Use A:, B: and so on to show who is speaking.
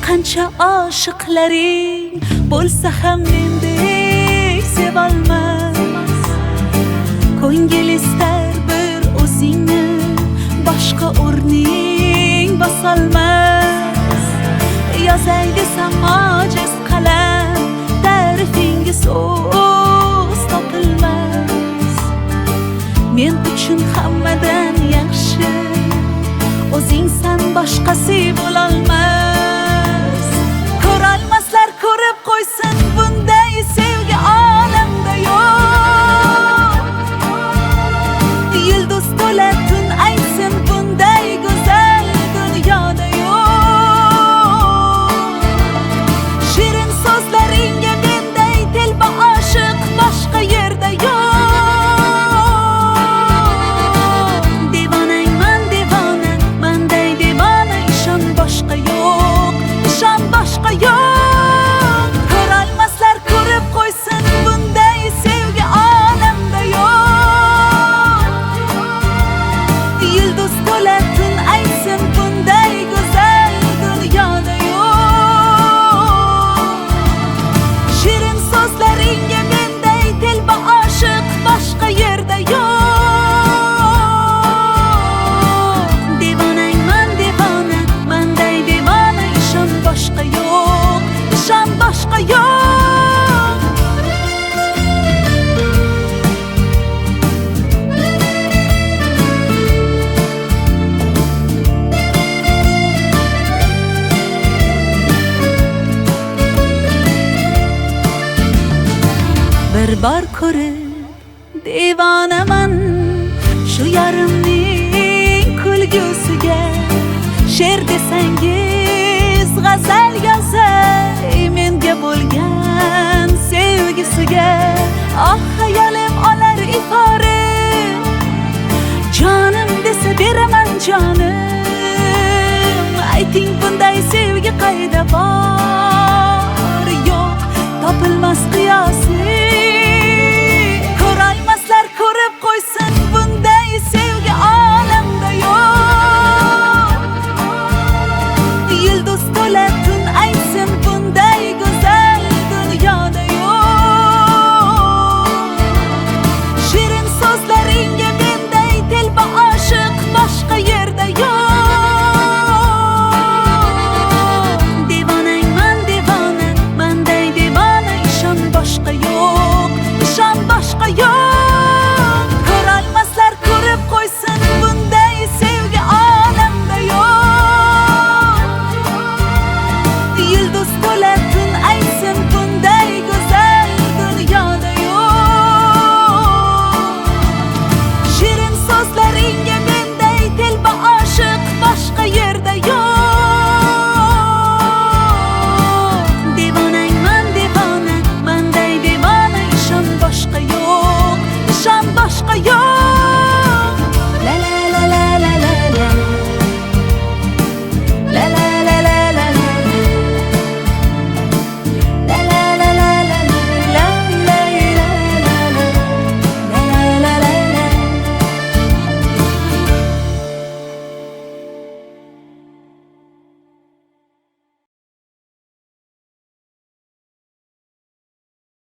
A: qancha oshiqlaring bo'lsa ham mendek sevolmas. Ko'ngil istar bir o'zingni, boshqa o'rning bosolmas. Yozay desam ojiz qalam, ta'rifinga so'z topilmas. Men uchun hammadan yaxshi o'zingsan, boshqasi bo'lolmas. Ko'rolmaslar ko'rib qo'ysin, bunday sevgi olamda yo'q. Yulduz to'la tun aytsin, bunday go'zal dunyoda yo'q. Shirin so'zlaringga menday telba oshiq boshqa yerda yo'q. Devonangman devona, manday devona, ishon boshqa yo'q, ishon boshqa yo'q. Ko'rolmaslar ko'rib qo'ysin, bunday sevgi olamda yo'q. Yulduz to'la tun aytsin, bunday go'zal dunyoda yo'q. Shirin so'zlaringga menday telba oshiq boshqa yerda yo'q. Devonangman devona, manday devona, ishon boshqa yo'q, ishon boshqa yo'q. Bir bor ko'rib devonaman shu yarimning kulgusiga. She'r desangiz g'azal yozay menga bo'lgan sevgisiga. Oh hayolim olar ifora, jonim desa beraman jonim. Ayting bunday sevgi qayda bor? Yo'q, topilmas qiyosi.